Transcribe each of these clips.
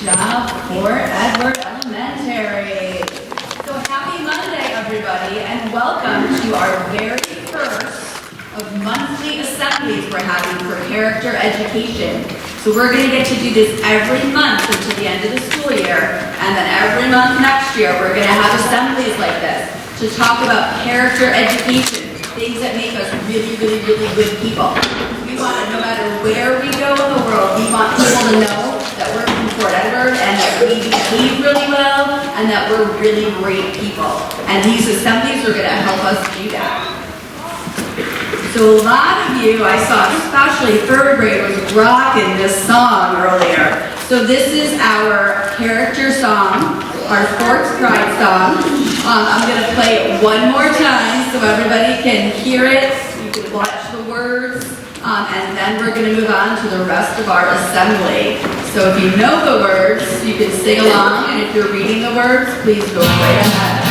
job for Edward Elementary. So happy Monday, everybody, and welcome to our very first of monthly assemblies we're having for character education. So we're going to get to do this every month until the end of the school year, and then every month next year we're going to have assemblies like this to talk about character education, things that make us really, really, really good people. We want to, no matter where we go in the world, we want people to know that we're from Fort Edward and that we behave really well and that we're really great people. And these assemblies are going to help us do that. So a lot of you, I saw especially third graders rocking this song earlier. So this is our character song, our Fort's Pride song. I'm going to play it one more time so everybody can hear it. You can watch the words, and then we're going to move on to the rest of our assembly. So if you know the words, you can sing along, and if you're reading the words, please go right ahead.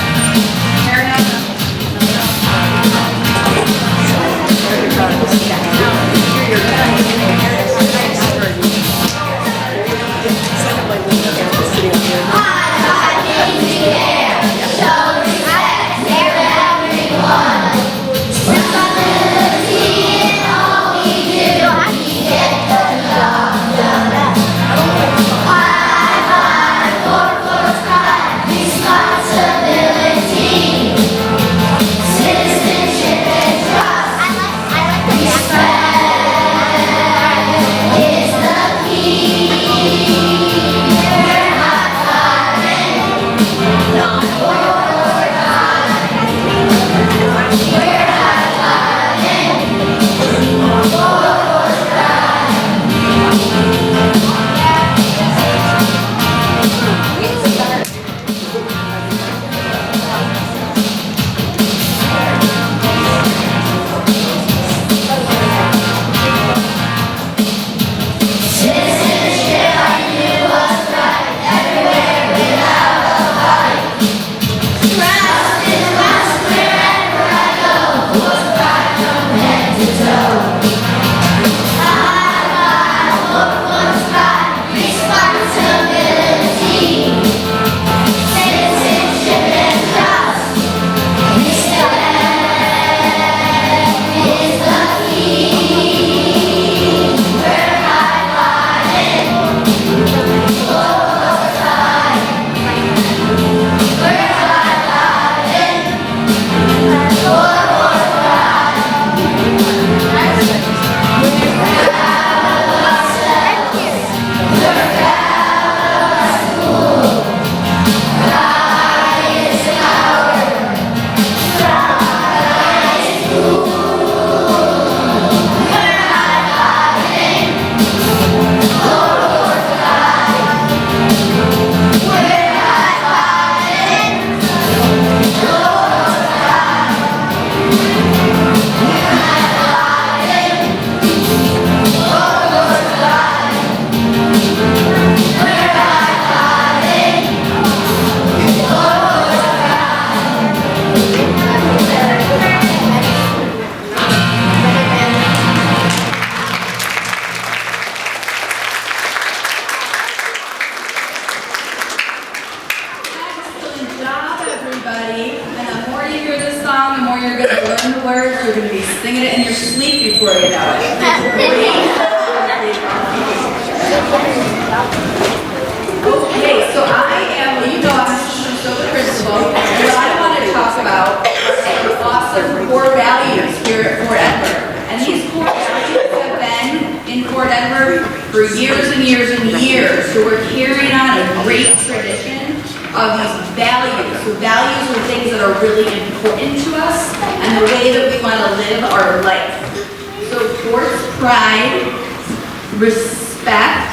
Respect,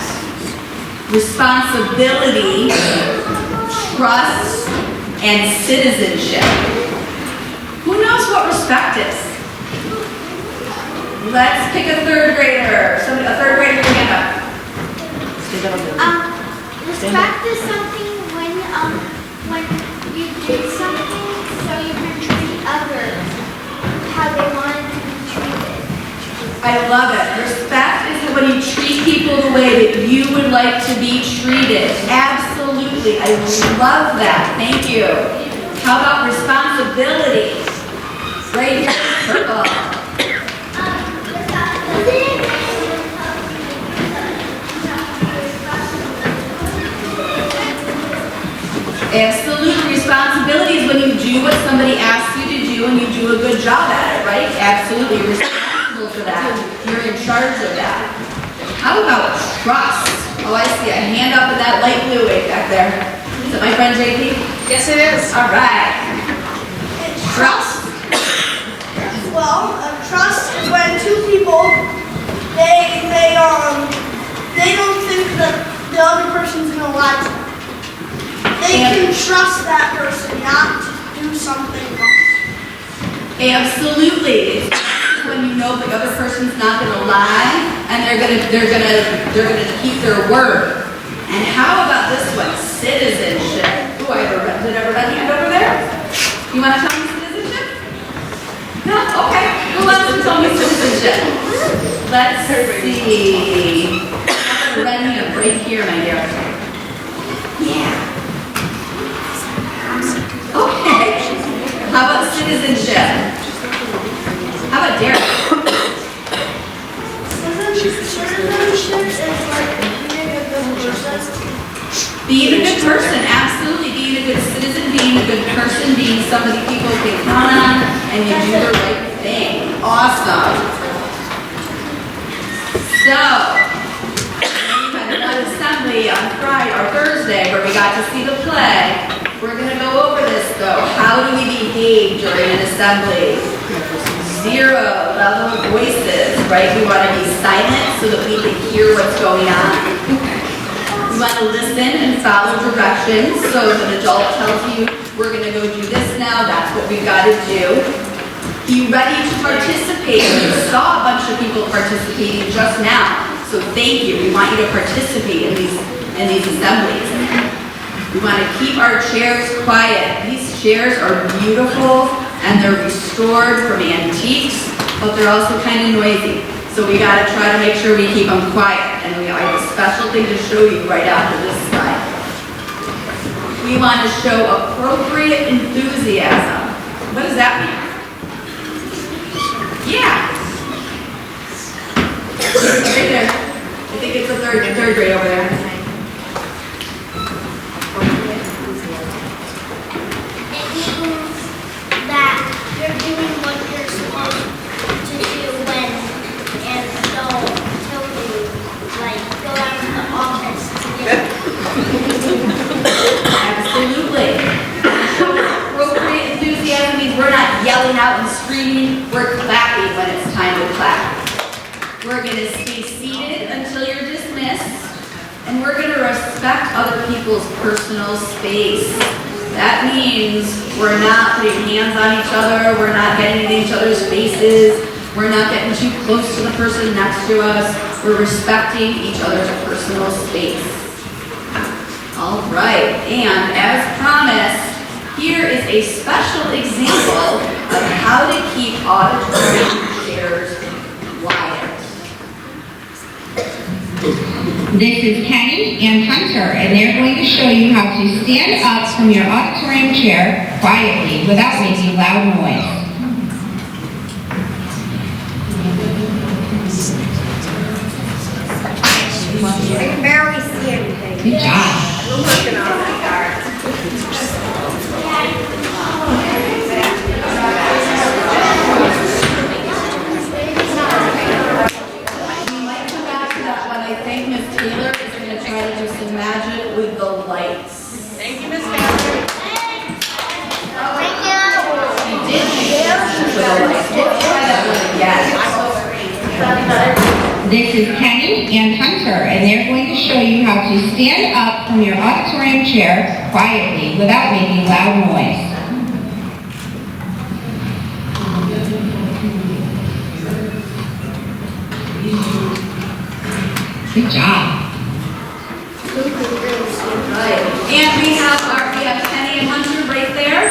responsibility, trust, and citizenship. Who knows what respect is? Let's pick a third grader. Somebody, a third grader, stand up. Respect is something when you do something so you can treat others how they want to be treated. I love it. Respect is when you treat people the way that you would like to be treated. Absolutely, I love that, thank you. How about responsibility? Right here, purple. Absolute responsibility is when you do what somebody asks you to do and you do a good job at it, right? Absolutely, you're responsible for that. You're in charge of that. How about trust? Oh, I see a hand up in that light blue way back there. Is it my friend JP? Yes, it is. All right. Trust. Well, trust is when two people, they don't think that the other person's gonna lie to them. They can trust that person not to do something wrong. Absolutely. It's when you know the other person's not gonna lie and they're gonna keep their word. And how about this one? Citizenship. Ooh, did I have a red hand over there? You wanna tell me citizenship? No? Okay. Who wants to tell me citizenship? Let's see. I have a red hand right here, my dear. Yeah. Okay. How about citizenship? How about Derek? Citizenship is like being a good person. Being a good person, absolutely. Being a good citizen, being a good person, being somebody people can count on, and you do the right thing. Awesome. So, we had another assembly on Friday or Thursday where we got to see the play. We're going to go over this though. How do we behave during an assembly? 0 level voices, right? We want to be silent so that we can hear what's going on. We want to listen and follow directions. So if an adult tells you, we're going to go do this now, that's what we've got to do. Be ready to participate. We saw a bunch of people participating just now. So thank you. We want you to participate in these assemblies. We want to keep our chairs quiet. These chairs are beautiful and they're restored from antiques, but they're also kind of noisy. So we got to try to make sure we keep them quiet. And I have a special thing to show you right after this slide. We want to show appropriate enthusiasm. What does that mean? Yeah. Right there. I think it's the third grade over there. You're doing what you're supposed to do when, and so totally, like, go out to the office to get. Absolutely. So appropriate enthusiasm means we're not yelling out and screaming, we're clapping when it's time to clap. We're going to stay seated until you're dismissed, and we're going to respect other people's personal space. That means we're not putting hands on each other, we're not getting in each other's faces, we're not getting too close to the person next to us, we're respecting each other's personal space. All right, and as promised, here is a special example of how to keep auditorium chairs quiet. This is Kenny and Hunter, and they're going to show you how to stand up from your auditorium chair quietly without making loud noise. I can barely see anything. Good job. We're working on it. We might come back to that one. I think Ms. Taylor is going to try to do some magic with the lights. Thank you, Ms. Bassett. Thank you. She did make magic with the lights. We'll try that one again. This is Kenny and Hunter, and they're going to show you how to stand up from your auditorium chair quietly without making loud noise. Good job. Right. And we have Kenny and Hunter right there.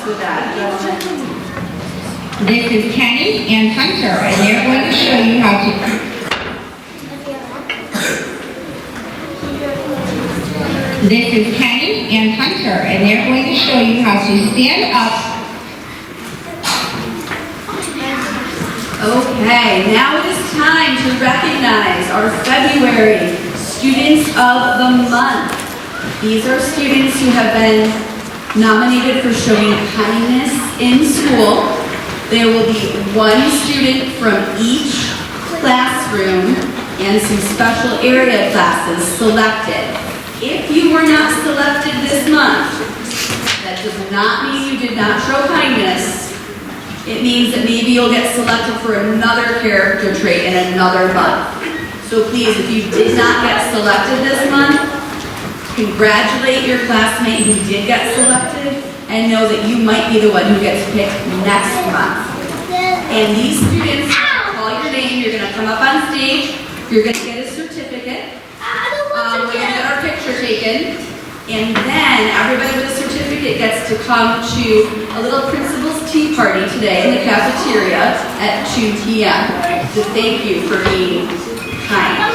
us with that, gentlemen? This is Kenny and Hunter, and they're going to show you how to... This is Kenny and Hunter, and they're going to show you how to stand up. Okay, now it is time to recognize our February Students of the Month. These are students who have been nominated for showing kindness in school. There will be one student from each classroom and some special area classes selected. If you were not selected this month, that does not mean you did not show kindness. It means that maybe you'll get selected for another character trait in another month. So please, if you did not get selected this month, congratulate your classmate who did get selected and know that you might be the one who gets picked next month. And these students, call your name, you're gonna come up on stage, you're gonna get a certificate. We're gonna get our picture taken. And then everybody with a certificate gets to come to a little principal's tea party today in the cafeteria at 2 p.m. So thank you for being kind.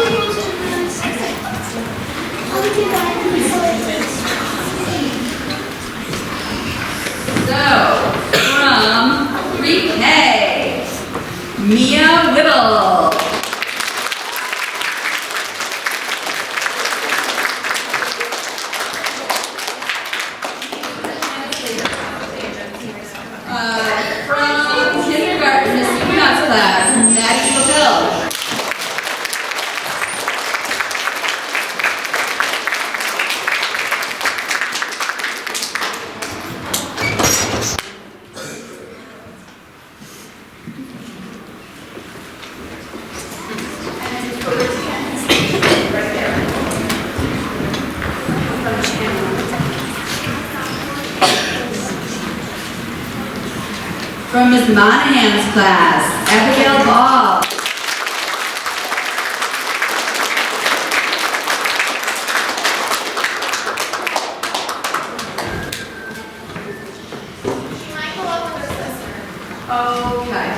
So, from pre-K, Mia Whittle. From kindergarten, Miss Unat's class, Maddie LaBelle. From Ms. Monahan's class, Abigail Ball. Okay.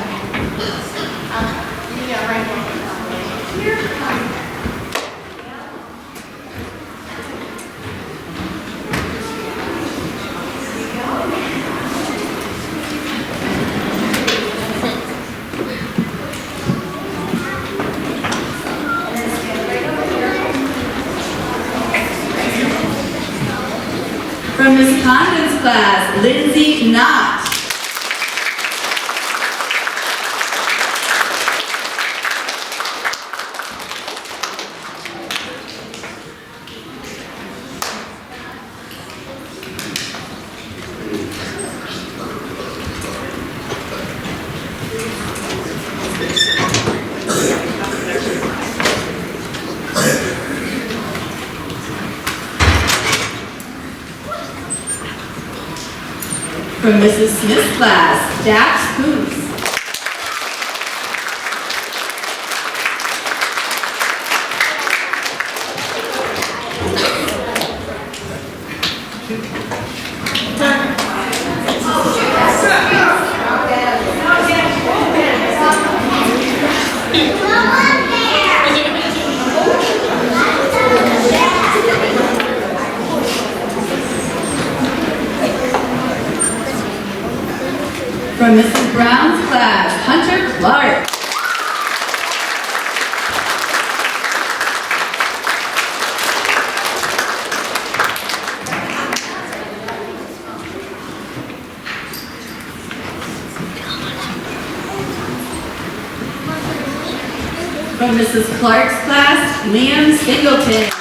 From Ms. Condon's class, Lindsay Knott. From Mrs. Smith's class, Dax Booth. From Mrs. Brown's class, Hunter Clark. From Mrs. Clark's class, Liam Singleton.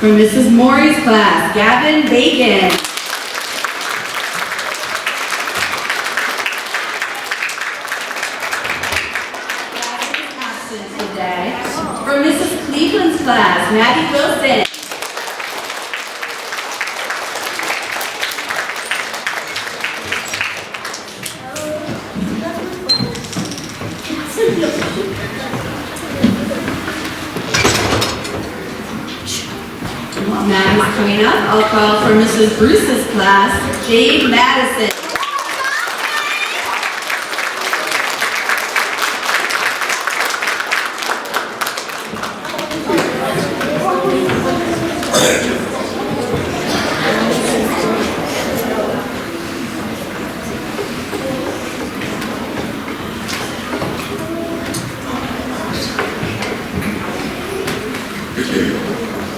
From Mrs. Maury's class, Gavin Bacon. Absent today. From Mrs. Cleveland's class, Maddie Wilson. Matt is coming up. I'll call for Mrs. Bruce's class, Jade Madison.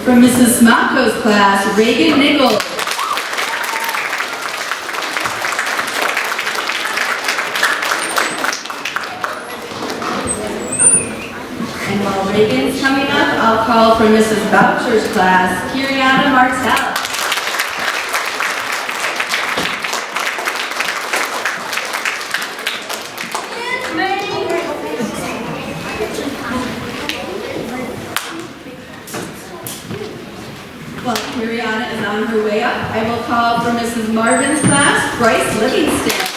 From Mrs. Smatko's class, Reagan Nichols. And while Reagan's coming up, I'll call for Mrs. Boucher's class, Kiriana Martell. While Kiriana is on her way up, I will call for Mrs. Marvin's class, Bryce Livingston.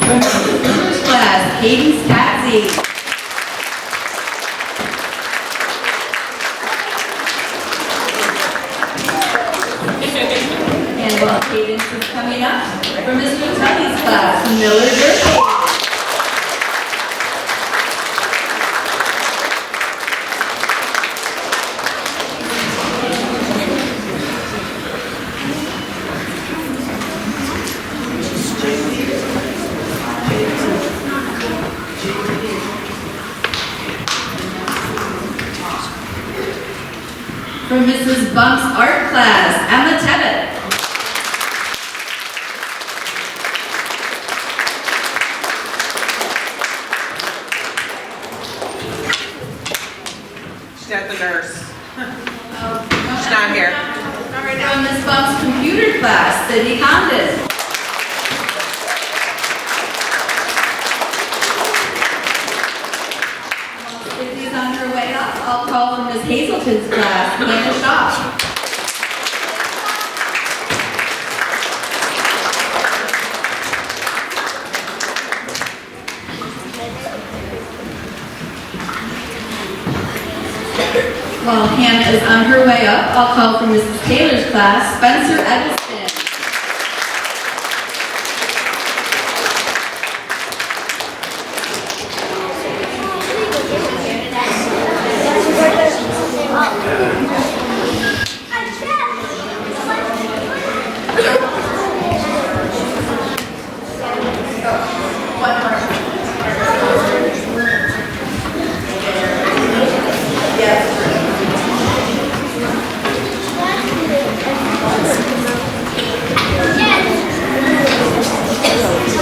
From Mrs. class, Cadence Patsy. And while Cadence is coming up, from Mr. Tully's class, Miller Durkee. From Mrs. Bunk's art class, Emma Tebbett. She's at the nurse. She's not here. From Miss Bunk's computer class, Cindy Condon. If she's on her way up, I'll call for Miss Hazelton's class, Hannah Shaw. While Hannah is on her way up, I'll call for Mrs. Taylor's class, Spencer Edelston.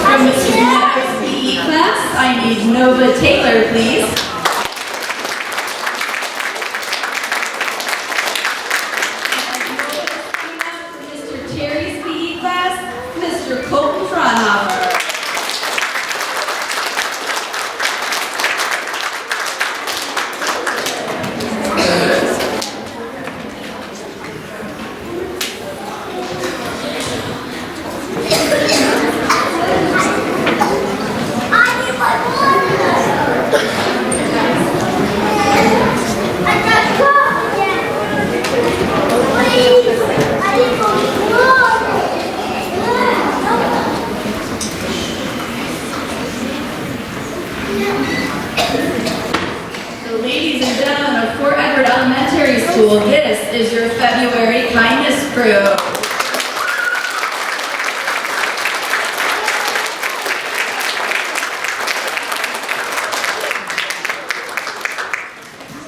From Mrs. Mather's PE class, I need Nova Taylor, please. From Mr. Terry's PE class, Mr. Colton Fraunhofer. So ladies and gentlemen of Fort Edward Elementary School, this is your February kindness crew.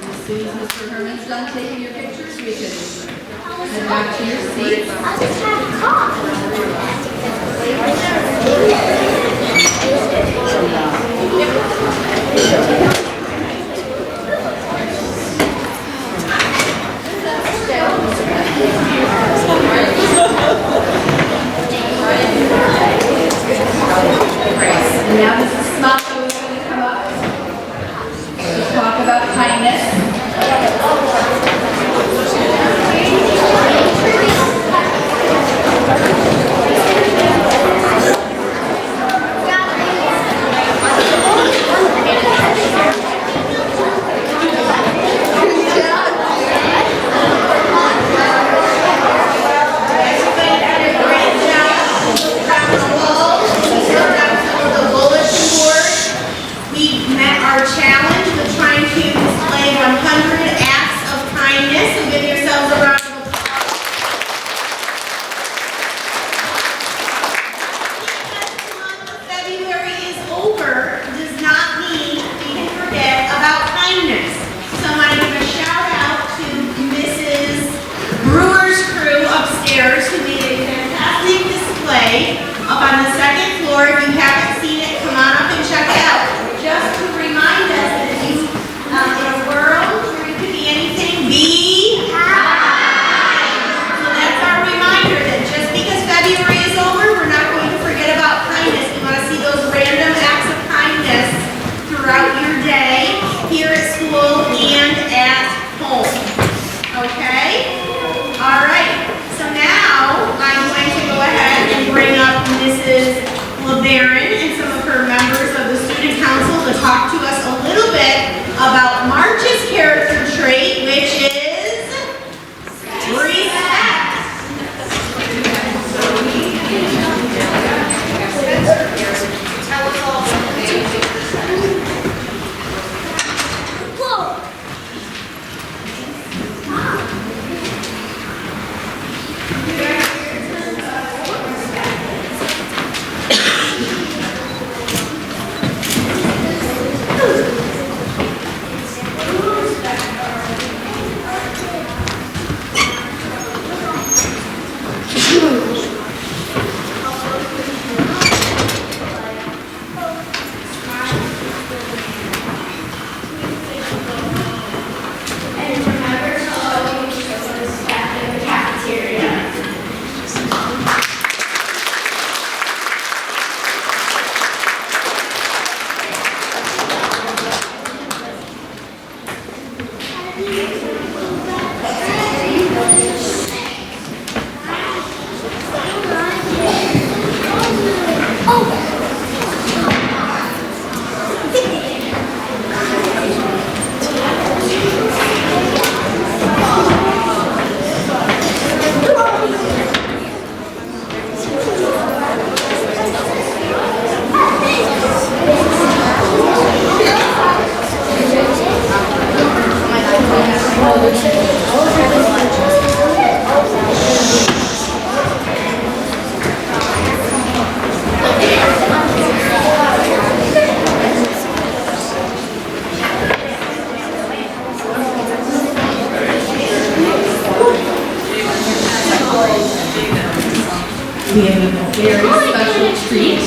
As soon as Mr. Herman's done taking your pictures, we can head back to your seats. I just had a cough. And now Mrs. Smalto is going to come up to talk about kindness. We met our challenge with trying to display 100 acts of kindness. So give yourselves a round of applause. Because the month of February is over does not mean we can forget about kindness. So I want to give a shout out to Mrs. Brewer's crew upstairs who made a fantastic display up on the second floor. If you haven't seen it, come on up and check it out. Just to remind us that if you, in a world where you could be anything, be kind. So that's our reminder that just because February is over, we're not going to forget about kindness. We want to see those random acts of kindness throughout your day, here at school and at home. Okay? All right. So now I'm going to go ahead and bring up Mrs. LeBaron and some of her members of the student council to talk to us a little bit about March's character trait, which is respect. And remember to always show respect in the cafeteria. We have a very special treat.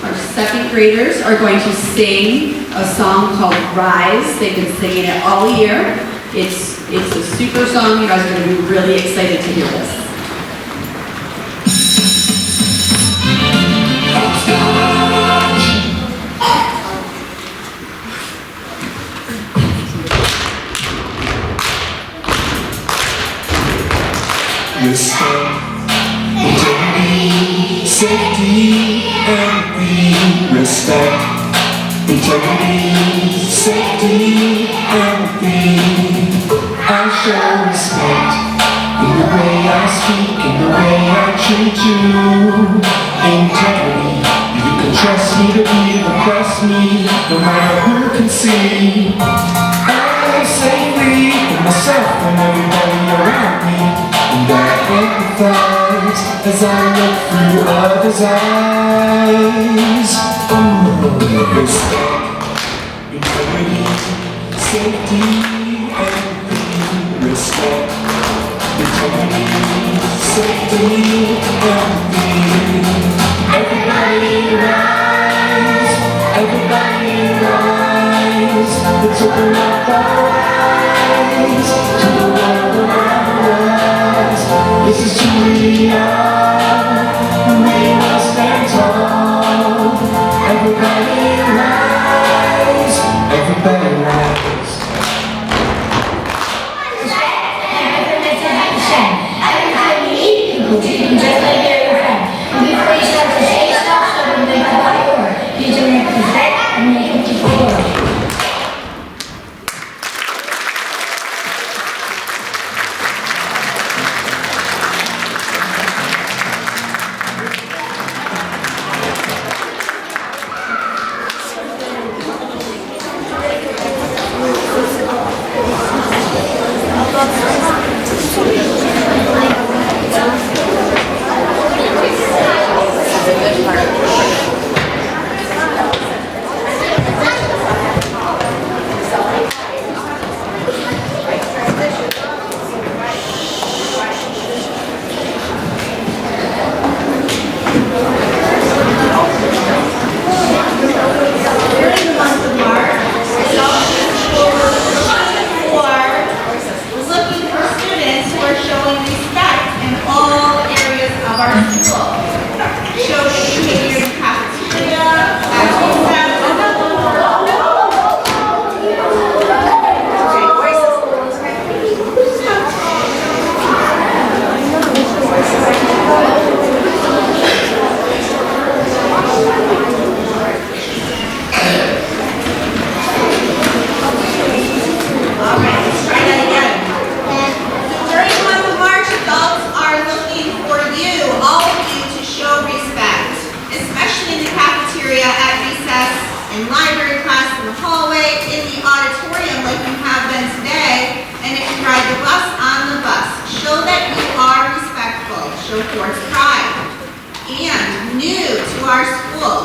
Our second graders are going to sing a song called Rise. They've been singing it all year. It's a super song. You guys are going to be really excited to hear this. Respect, integrity, safety, and we respect, integrity, safety, and we. I show respect in the way I speak, in the way I treat you. Integrity, you can trust me to be the best me, no matter who can see. I live safely with myself and everybody around me. And I empathize as I look through others' eyes. Ooh, respect, integrity, safety, and we. Respect, integrity, safety, and we. Everybody rise. Let's open up our eyes to the world around us. This is who we are, and we will stand tall. Everybody rise, everybody rise. People treat just like they're your friend. And before you start to say stuff, start with the you don't have to say and make it keep going.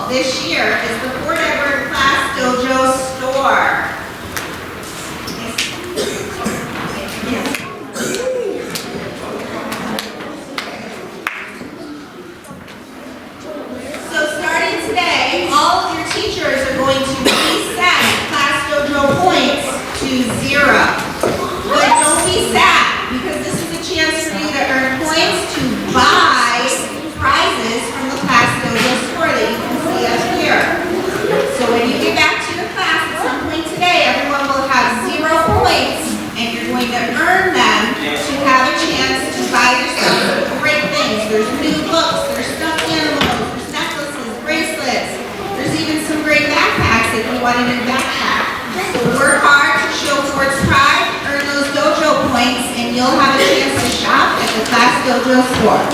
This year is the Fort Edward Class Dojo store. So starting today, all of your teachers are going to reset Class Dojo points to 0. But don't be sad, because this is a chance for you to earn points to buy prizes from the Class Dojo store that you can see up here. So when you get back to your class at some point today, everyone will have 0 points, and you're going to earn them to have a chance to buy yourself some great things. There's new books, there's stuffed animals, there's necklaces, bracelets, there's even some great backpacks if you want a new backpack. So work hard to show towards pride, earn those dojo points, and you'll have a chance to shop at the Class Dojo store.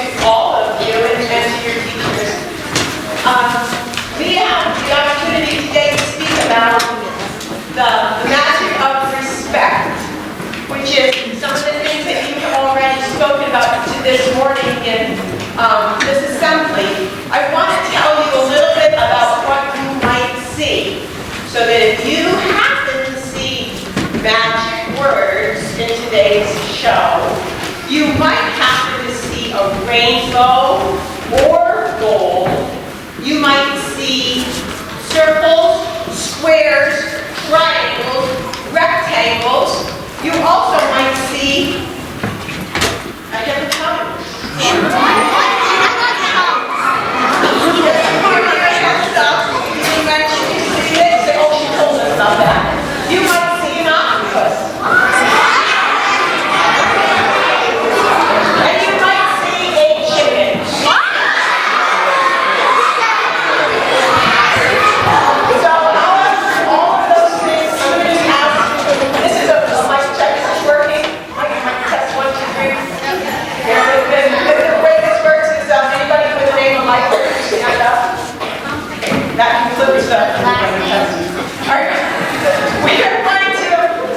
to all of you and to your teachers. We have the opportunity today to speak about the magic of respect, which is some of the things that you've already spoken about this morning in this assembly. I want to tell you a little bit about what you might see, so that if you happen to see magic words in today's show, you might happen to see a rainbow or gold. You might see circles, squares, triangles, rectangles. You also might see a different color. You might see an octopus. And you might see a chicken. So all of those things, I'm going to just ask, this is a mic check, is this working? Mic test, 1, 2, 3. The way this works is anybody with the name of Mike, stand up. That concludes the test. All right. We are going to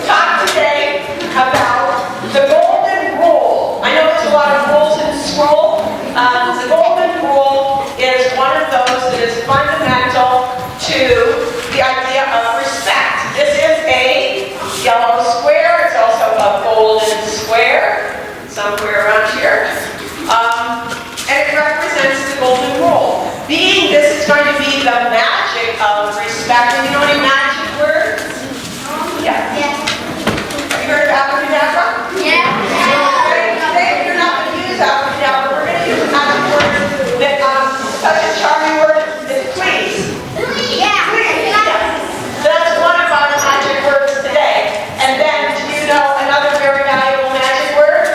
talk today about the golden rule. I know there's a lot of rules in school. The golden rule is one of those that is fundamental to the idea of respect. This is a yellow square. It's also a golden square, somewhere around here. And it represents the golden rule. Being this is going to be the magic of respect. And you know any magic words? Yeah. Have you heard of abracadabra? Today you're not going to use abracadabra. We're going to use a magic word that such a charming word is please. Please. So that's one of our magic words today. And then, do you know another very valuable magic word?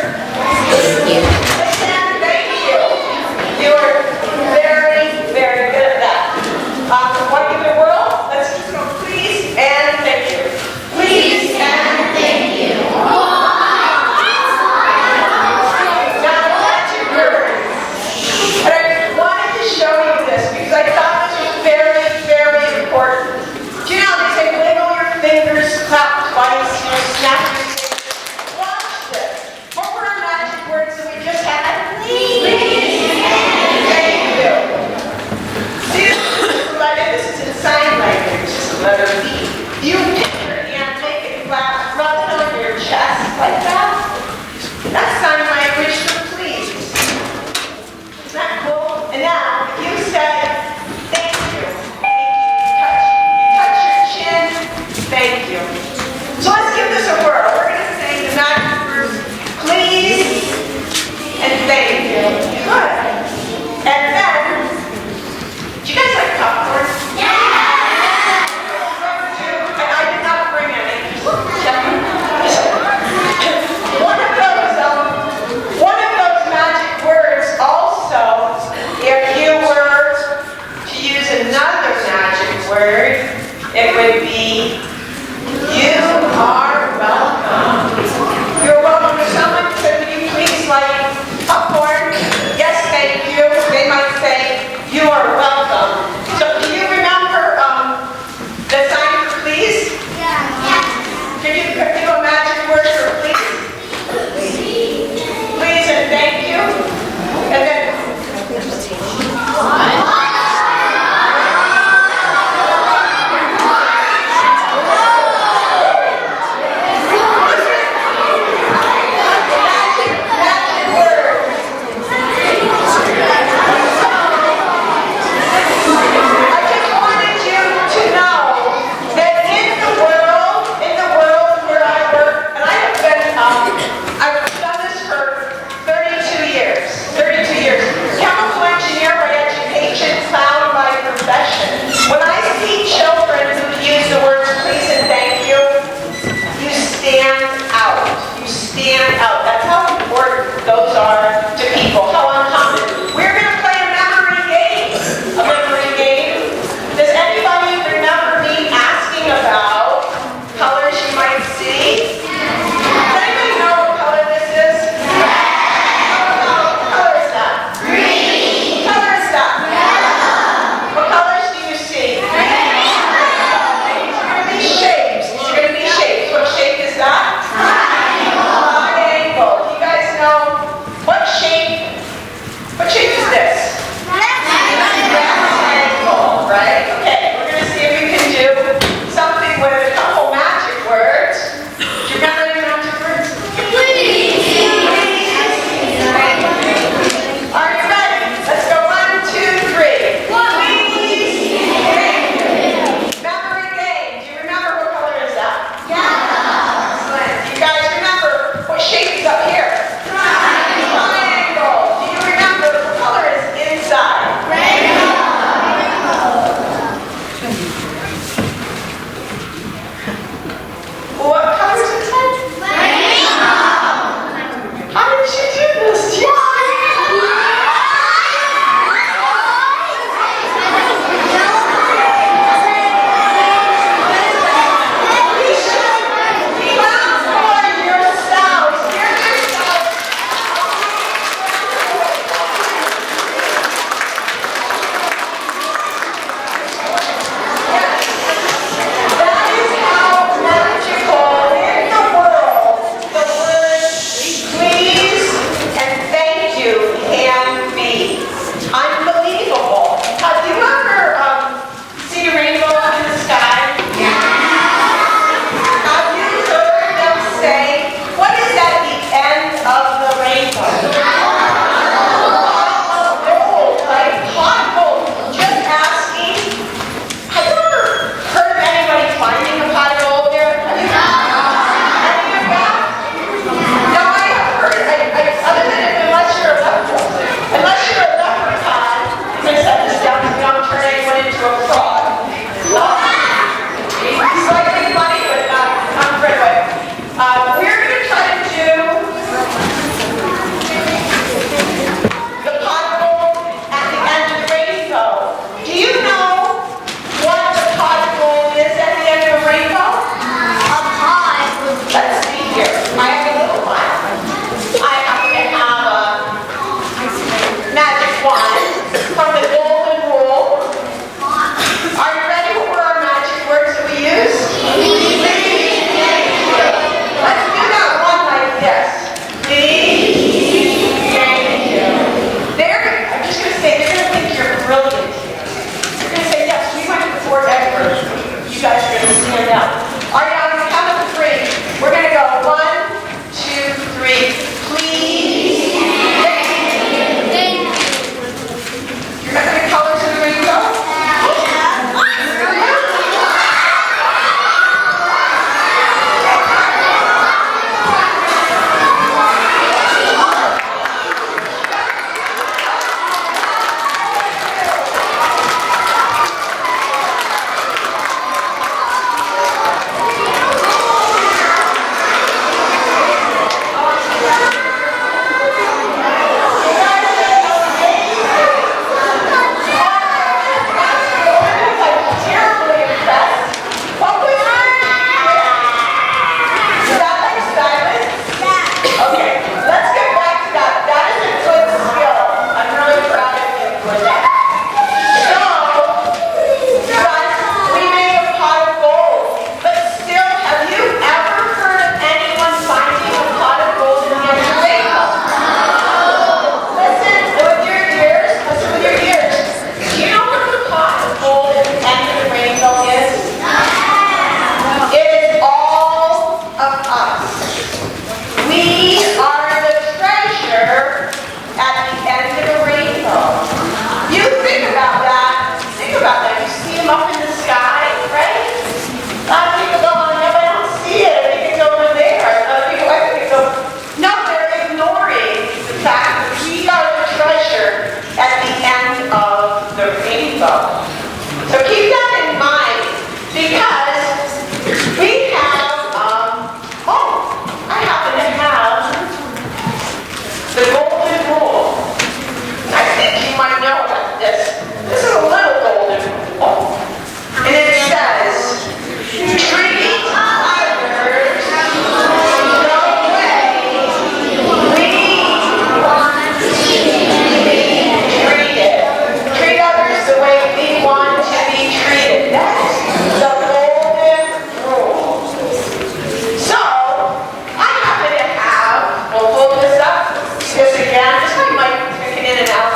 my mic sticking in and out?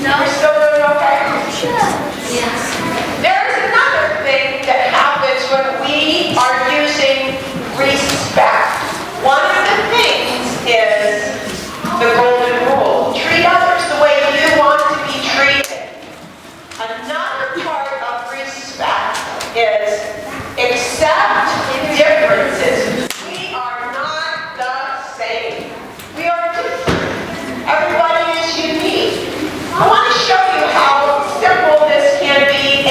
No. We're still doing okay? Sure. Yes. There's another thing that happens when we are using respect. One of the things is the golden rule. Treat others the way you want to be treated. Another part of respect is accept differences. We are not the same. We are different. Everybody is unique. I want to show you how simple this can be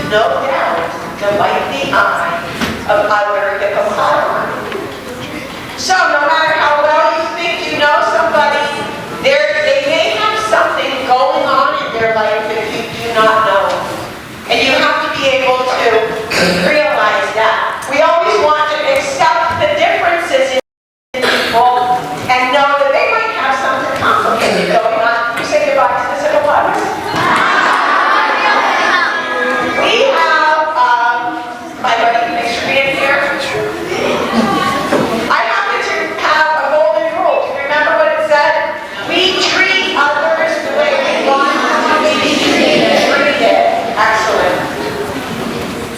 no doubt, delight the eye of other hippopotami. So no matter how well you think you know somebody, they may have something going on in their life that you do not know. And you have to be able to realize that. We always want to accept the differences in people and know that they might have something complicated going on. You say goodbye to this hippopotamus? We have, my buddy, thanks for being here. I happen to have a golden rule. Do you remember what it said? We treat others the way we want to be treated. Excellent.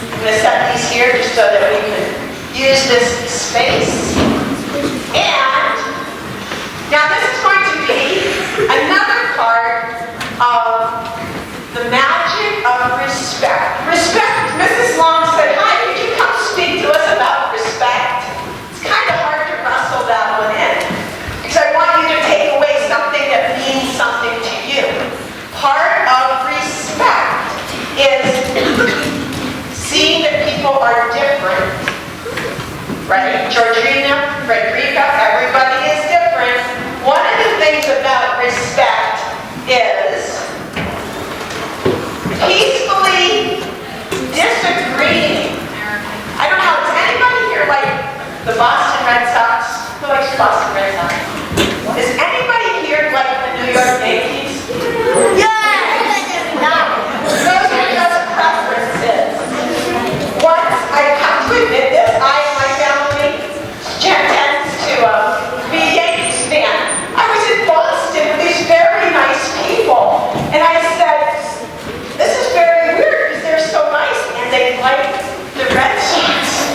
I'm going to set these here just so that we can use this space. And now this is going to be another part of the magic of respect. Respect, Mrs. Long said, hi, could you come speak to us about respect? It's kind of hard to wrestle that one in, because I want you to take away something that means something to you. Part of respect is seeing that people are different, right? Georgina, Frederica, everybody is different. One of the things about respect is peacefully disagreeing. I don't know, does anybody here like the Boston Red Sox? Who likes the Boston Red Sox? Is anybody here like the New York Yankees? No. Those are just preferences. Once I come to admit this, I and my family tends to be a Yankees fan. I was in Boston with these very nice people, and I said, this is very weird because they're so nice and they like the Red Sox.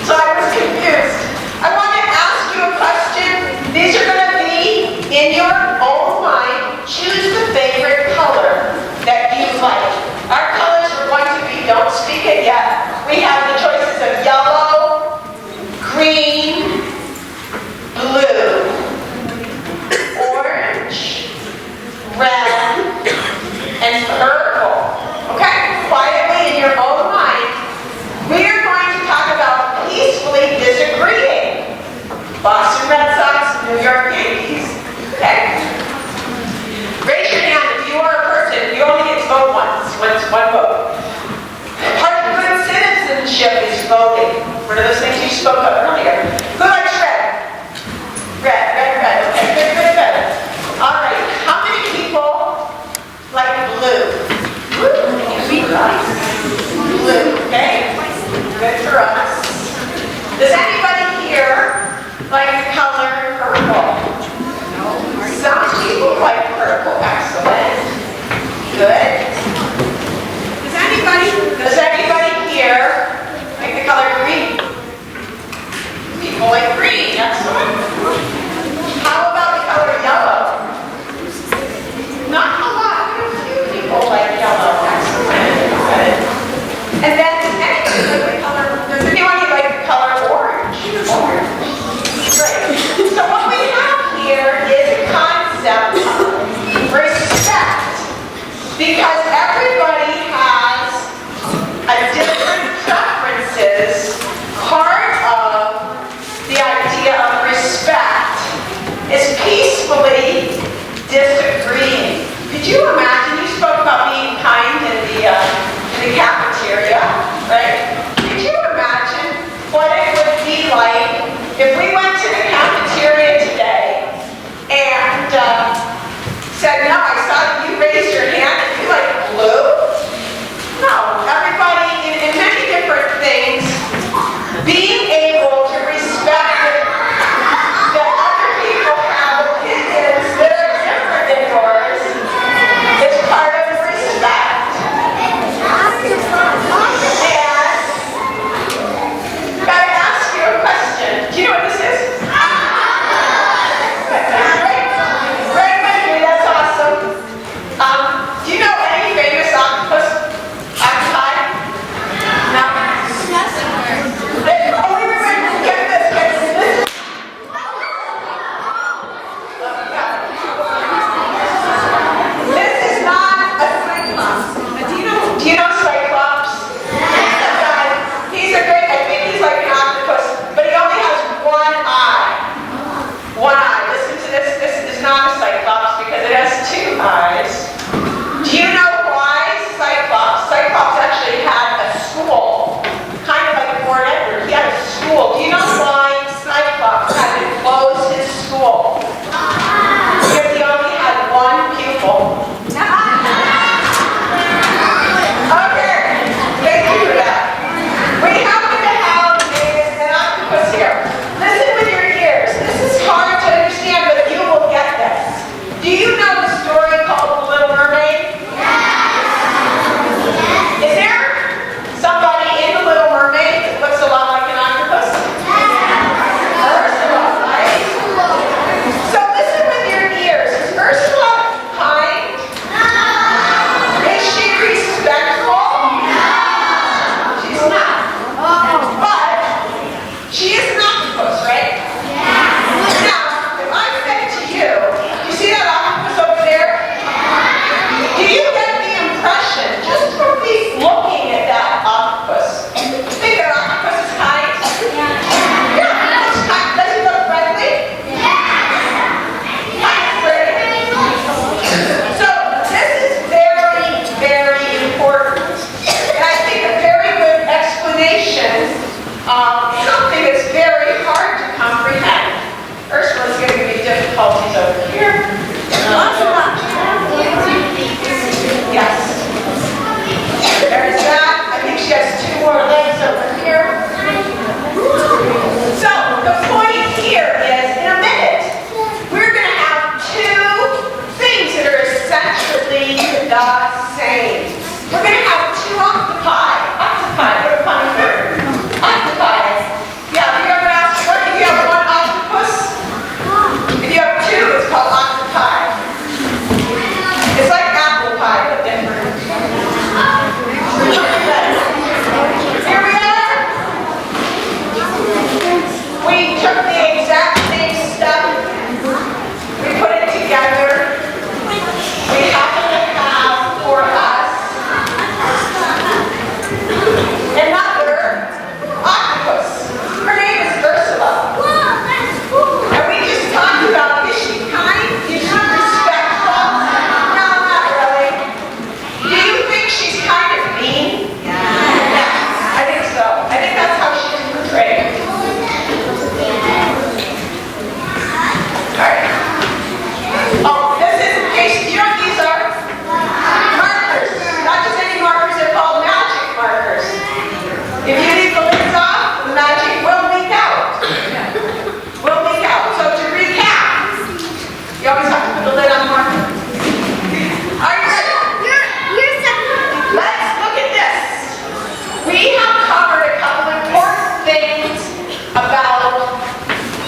So I was confused. I want to ask you a question. These are going to be in your own mind. Choose the favorite color that you like. Our colors are going to be, don't speak it yet. We have the choices of yellow, green, blue, orange, red, and purple. Okay? Quietly in your own mind, we are going to talk about peacefully disagreeing. Boston Red Sox, New York Yankees. Okay? Raise your hand if you are a person. You only get to vote once. One vote. Part of good citizenship is voting. One of those things you spoke of earlier. Who likes red? Red. Okay, good. All right. How many people like blue? Blue, okay? Good for us. Does anybody here like the color purple? Some people like purple. Excellent. Good. Does anybody here like the color green? People like green. Excellent. How about the color yellow? Not a lot. A few people like yellow. Excellent. Good. And then does anyone like the color orange? Orange. Great. So what we have here is a concept of respect, because everybody has a different preferences. Part of the idea name. We're going to have two octopi. Octopi, what a funny word. Octopi. Yeah, have you ever asked, what if you have one octopus? If you have two, it's called octopi. It's like apple pie, but different. Here we are. We took the exact same stuff. We put it together. We happen to have for us another octopus. Her name is Ursula. Wow, that's cool. And we just talked about, is she kind? Is she respectful? No, not really. Do you think she's kind of mean? Yeah, I think so. I think that's how she's portrayed. All right. Oh, this is, in case, you know what these are? Markers. Not just any markers, they're called magic markers. If you leave the lids off, the magic will leak out. Will leak out. So to recap, you always have to put the lid on the marker. Are you ready? You're second. Let's look at this. We have covered a couple important things about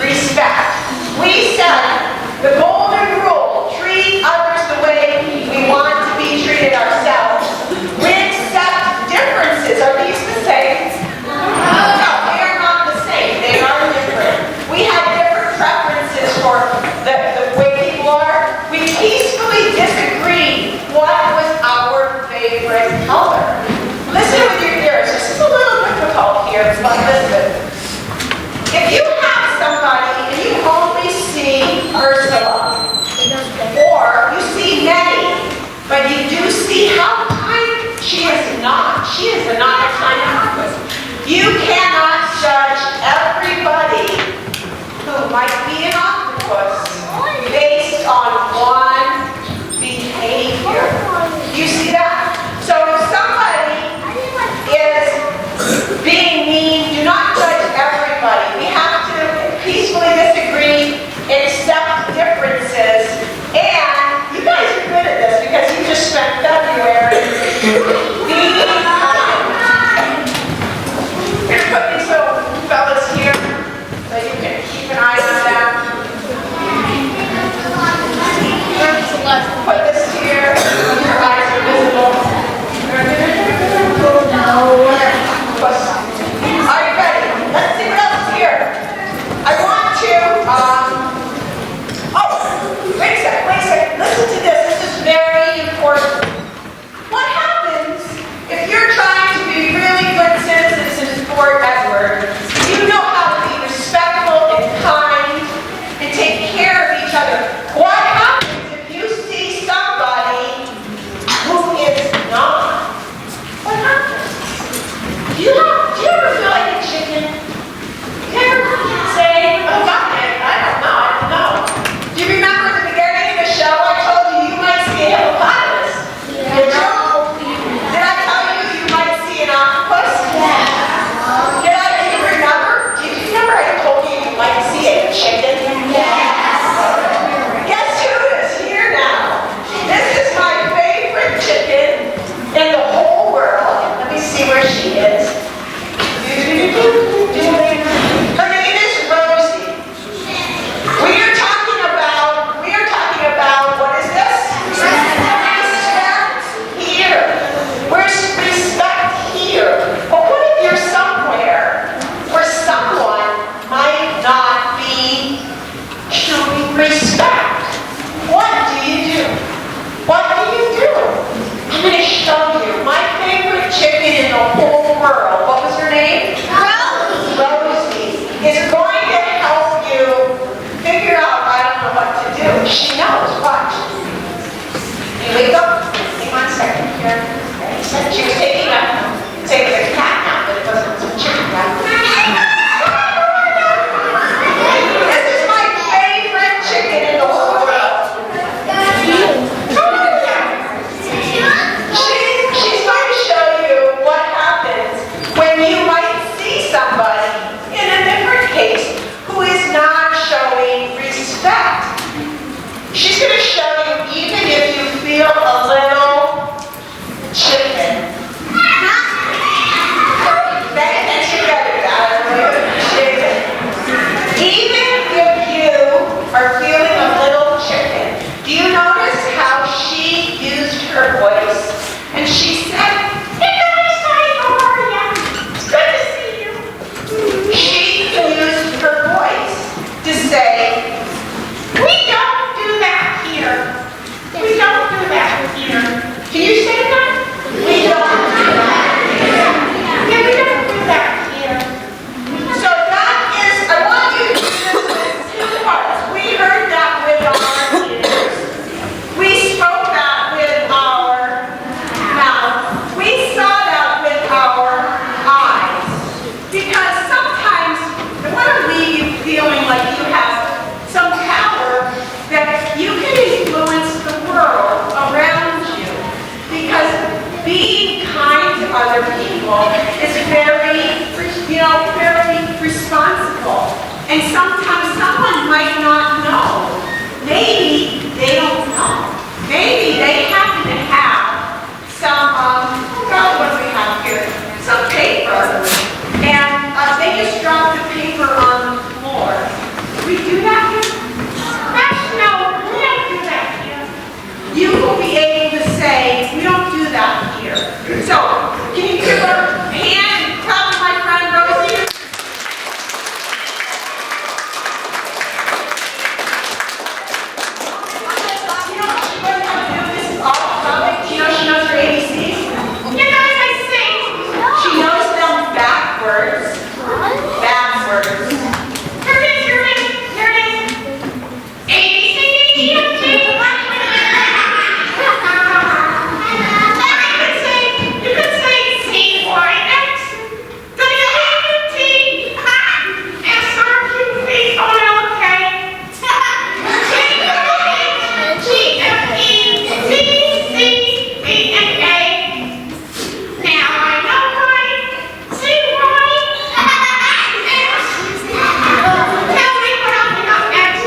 respect. We said the golden rule, treat others the way we want to be treated ourselves. We accept differences. Are these the same? No, they are not the same. They are different. We have different preferences for the way people are. We peacefully disagreed what was our favorite color. Listen with your ears. This is a little difficult here, but listen. If you have somebody and you only see Ursula, or you see many, but you do see how kind she is not. She is not a kind octopus. You cannot judge everybody who might be an octopus based on one behavior. You see that? So if somebody is being mean, do not judge everybody. We have to peacefully disagree, accept differences, and you guys are good at this because you just spent February being We're putting these little fellas here so you can keep an eye on them. Put this here so your eyes are visible. Are you ready? Let's see what else is here. I want to, wait a second. Listen to this. This is very important. What happens if you're trying to be really good citizens in Fort Edward? You know how to be respectful and kind and take care of each other. What happens if you see somebody who is not? What happens? Do you ever feel like a chicken? Do you ever say, oh, God, I don't know. Do you remember at the beginning of the show I told you you might see a hippopotamus? Did you? Did I tell you you might see an octopus? Do you remember? Do you remember I told you you might see a chicken? Guess who is here now? This is my favorite chicken in the whole world. Let me see where she is. Her name is Rosie. We are talking about what is this? Respect here. Where's respect here? But what if you're somewhere where someone might not be showing respect? What do you do? What do you do? I'm going to show you my favorite chicken in the whole world. What was her name? Rosie is going to help you figure out, I don't know what to do. She knows, watch. Here we go. Hang on a second here. She was taking a cat nap, but it wasn't some chicken nap. This is my favorite chicken in the whole world. She's going to show you what happens when you might see somebody in a different case who is not showing respect. She's going to show you even if you feel a little other people is very, very responsible. And sometimes someone might not know. Maybe they don't know. Maybe they happen to have some, what do we have here? Some paper. And they just dropped the paper on the floor. Do we do that here? No, we don't do that here. You will be able to say, we don't do that here. So, can you give a hand and clap to my friend Rosie? You know what she's going to do? This is all public. She knows her ABCs. You guys, I sing. She knows them backwards. Backwards. Here it is, here it is, here it is. A, B, C, D, E, F, G, H, I, J, you could say C, Y, X, W, T, S, R, Q, V, O, L, K, G, F, E, C, C, B, and A. Now I know my C, Y, X. Tell me what else you got next.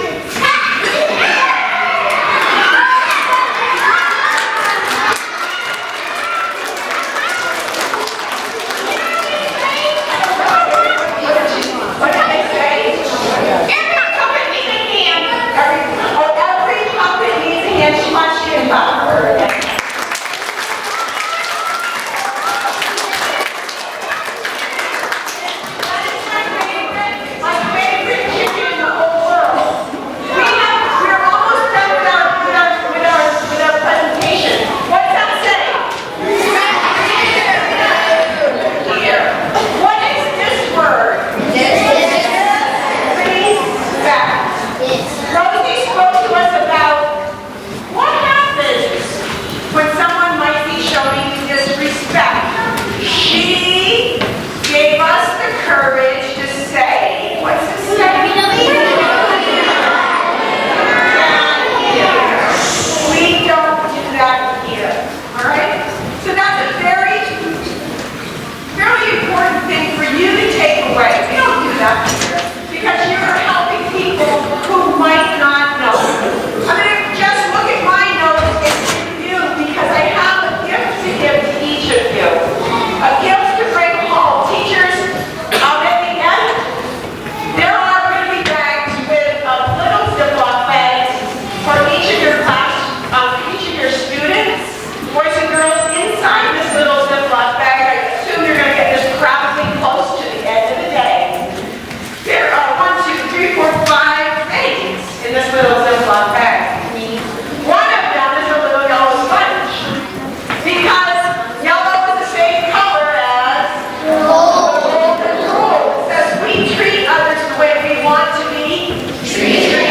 What did they say? Every puppet needs a hand. Every puppet needs a hand. She wants you to help her. My favorite chicken in the whole world. We're almost done with our presentation. What's that say? Here. What is this word? Respect. Rosie spoke to us about what happens when someone might be showing you disrespect. She gave us the courage to say, what's it say? We don't do that here, all right? So that's a very important thing for you to take away. We don't do that here because you're helping people who might not know. I'm going to just look at my notes and review because I have a gift to give to each of you. A gift to bring home. Teachers, at the end, there are going to be bags with little Ziploc bags for each of your class, each of your students, boys and girls, inside this little Ziploc bag. I assume you're going to get this probably close to the end of the day. There are 1, 2, 3, 4, 5 things in this little Ziploc bag. One of them is a little yellow sponge because yellow is the same color as the golden rule. It says we treat others the way we want to be treated.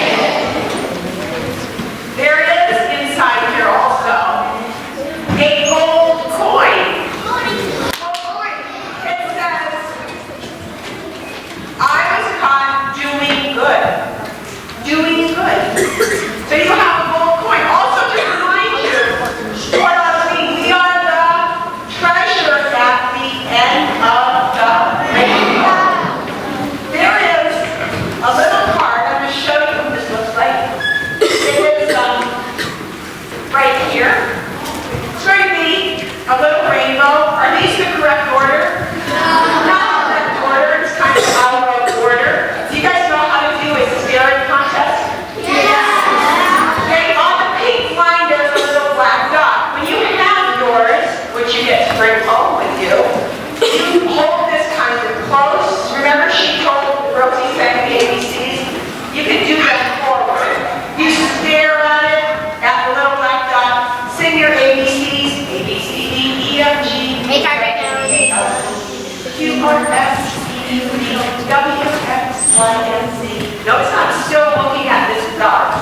There is inside here also a gold coin. It says, I was caught doing good. Doing good. So you have a gold coin. Also to remind you, what are we? We are the treasure at the end of the rainbow. There is a little card. I'm going to show you what this looks like. It is right here. It's going to be a little rainbow. Are these the correct order? Not the correct order. It's kind of out of order. Do you guys know how to do a staring contest? Okay, on the pink line there's a little black dot. When you have yours, which you get to bring home with you, you hold this kind of close. Remember she told Rosie sang the ABCs? You can do them forward. You stare at it, at the little black dot, sing your ABCs, A, B, C, D, E, F, G, H, I, J, K, Q, R, S, T, U, V, W, X, Y, and Z. Notice I'm still looking at this dot.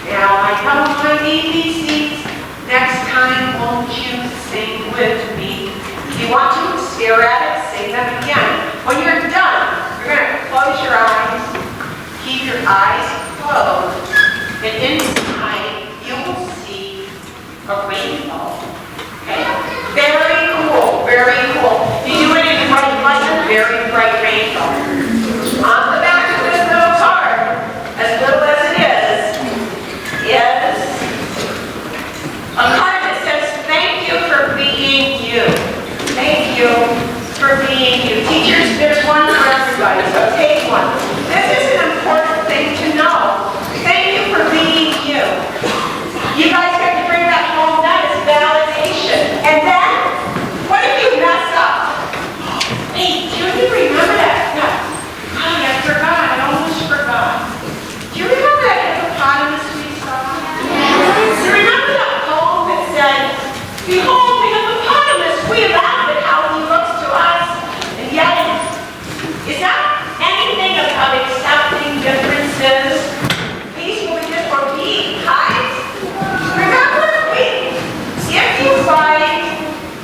Now I know my ABCs. Next time, won't you sing with me? If you want to, stare at it, sing them again. When you're done, you're going to close your eyes. Keep your eyes closed. And inside, you will see a rainbow. Okay? Very cool, very cool. for being you. Teachers, there's one for everybody, so take one. This is an important thing to know. Thank you for being you. You guys have to bring that home. That is validation. And then, what if you mess up? Hey, do you remember that? No. Oh, I forgot. I almost forgot. Do you remember that hippopotamus we saw? Do you remember that poem that said, "Behold the hippopotamus, we laugh at how he looks to us, and yet," is that anything about accepting differences? Peaceful just for being kind? Remember, if you find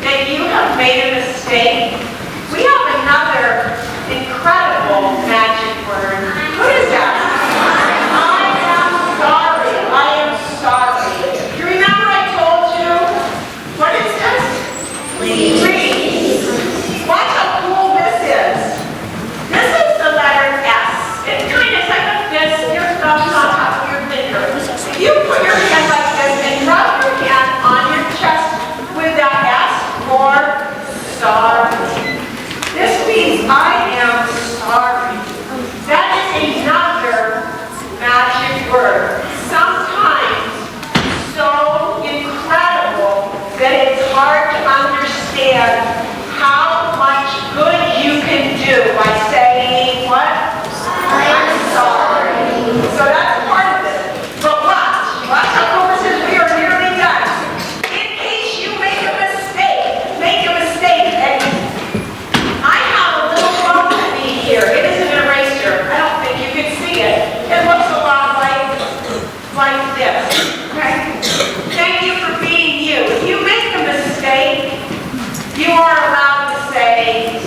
that you have made a mistake, we have another incredible magic word. What is that? I am sorry. I am sorry. You remember I told you? What is this? Please. Watch how cool this is. This is the letter S. It kind of like a fist. Your thumb's on top of your finger. If you put your hand like this and rub your hand on your chest with that S for sorry. This means I am sorry. That is another magic word. Sometimes so incredible that it's hard to understand how much good you can do by saying what? I'm sorry. So that's part of it. But watch how cool this is. We are nearly done. In case you make a mistake, and I have a little bump to me here. It is an eraser. I don't think you can see it. It looks a lot like this. Okay? Thank you for being you. If you make a mistake, you are allowed to say,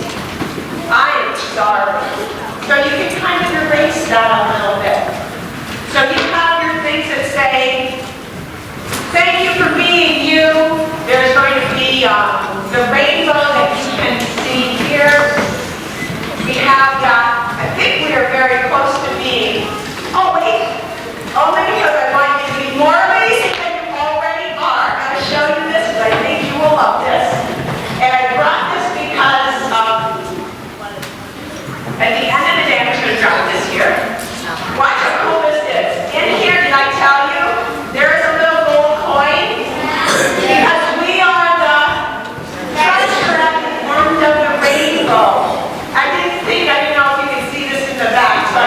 I am sorry. So you can kind of erase that a little bit. So you have your things that say, thank you for being you. There's going to be the rainbow that you can see here. We have that. I think we are very close to being. Oh, wait. Only because I want you to be more amazing than you already are. I'm going to show you this because I think you will love this. And I brought this because at the end of the day, I'm just going to drop this here. Watch how cool this is. In here, did I tell you, there is a little gold coin? Because we are the treasure at the end of the rainbow. I didn't know if you could see this in the back, so I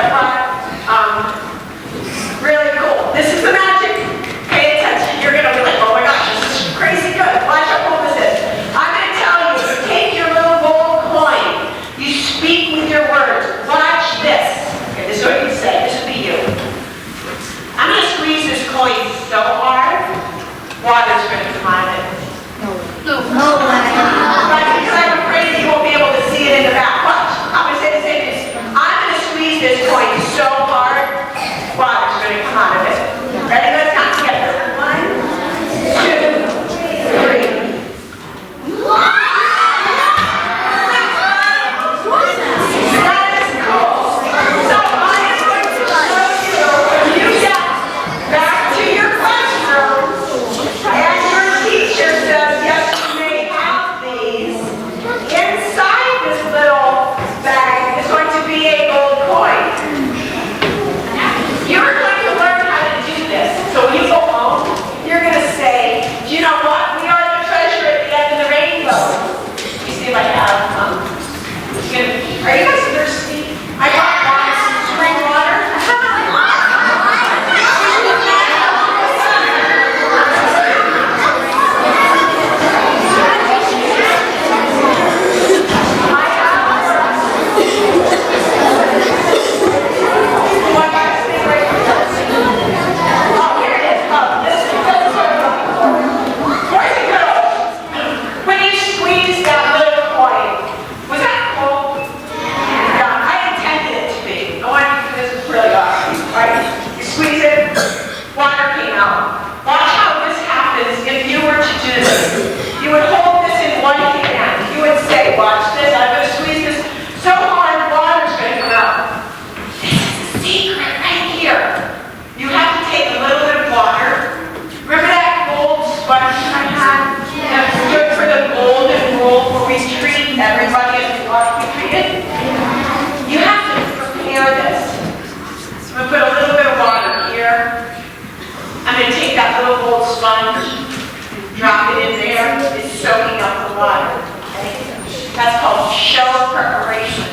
That's called show preparation.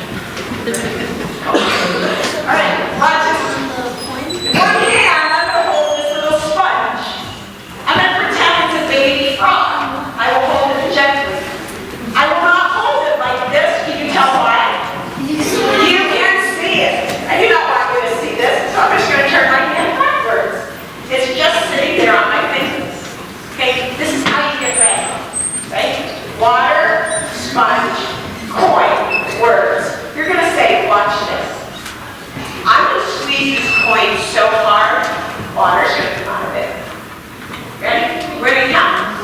All right, watch this. In one hand, I'm going to hold this little sponge. I'm going to pretend it's a baby frog. I will hold it gently. I will not hold it like this. Can you tell why? You can't see it. I do not want you to see this, so I'm just going to turn my hand backwards. It's just sitting there on my fingers. Okay, this is how you get ready. Right? Water, sponge, coin, words. You're going to say, watch this. I'm going to squeeze this coin so hard, water's going to come out of it. Ready? We're going to count.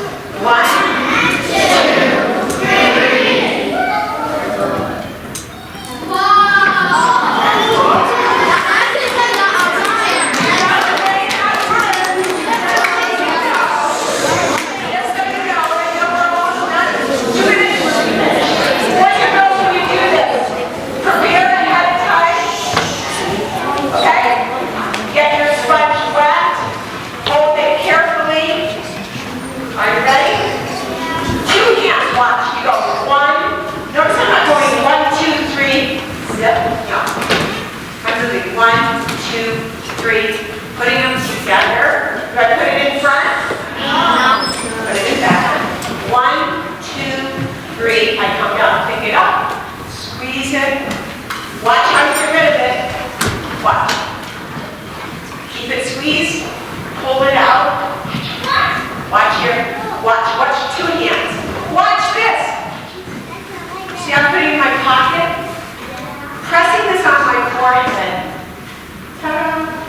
1, 2, 3. Putting them together. Do I put it in front? No. Put it in back. 1, 2, 3. I come down, pick it up, squeeze it. Watch how you get rid of it. Watch. Keep it squeezed. Pull it out. Watch 2 hands. Watch this. See, I'm putting it in my pocket, pressing this on my forehead. Ta-da.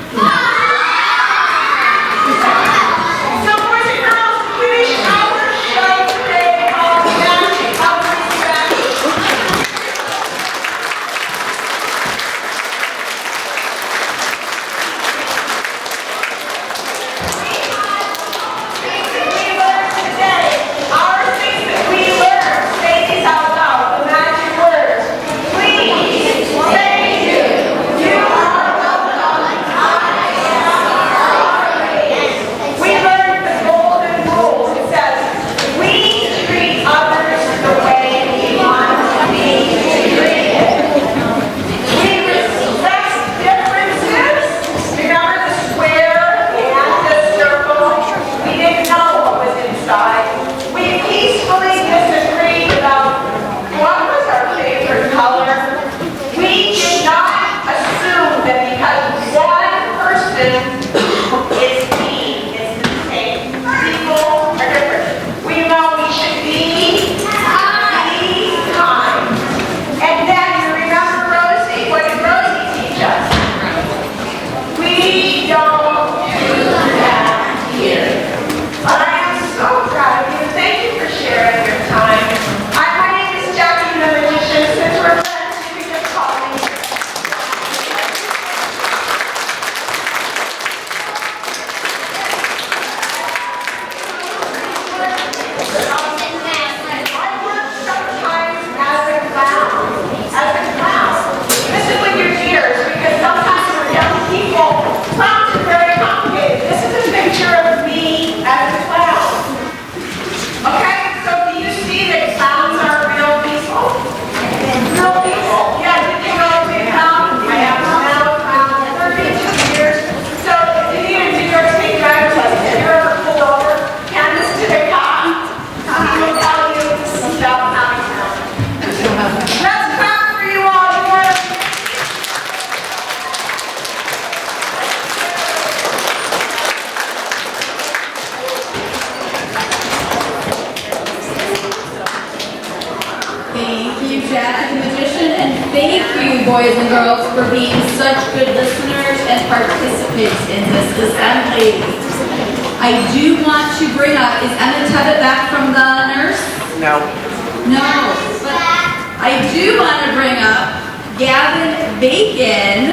So boys and girls, finish our show today on magic of respect. We learned today, our things that we learned, say these out loud, the magic words. Please, thank you, you are we learned the golden rules. It says, we treat others the way we want to be treated. We respect differences. Remember the square and the circle? We didn't know what was inside. We peacefully disagreed about what was our favorite color. We did not assume that because one person is mean, people are different. We know we should be kind. And then you remember Rosie? What did Rosie teach us? We don't do that here. I am so proud of you. Thank you for sharing your time. My name is Jackie the Magician. Since we're friends, you can just call me. I work sometimes as a clown. Listen with your ears, because sometimes for young people, clowns are very complicated. This is a picture of me as a clown. Okay, so do you see that clowns are real people? Real people. Yeah, did you know I'm a clown? I have now a clown 32 years. So if you need a New York State driver's license, if you're ever pulled over, hand this to the cop. He will tell you about how to count. Let's clap for you all. You are Thank you, Jackie the Magician, and thank you, boys and girls, for being such good listeners and participants in this assembly. I do want to bring up, is Emma Tevitt back from the nurse? No. No, but I do want to bring up Gavin Bacon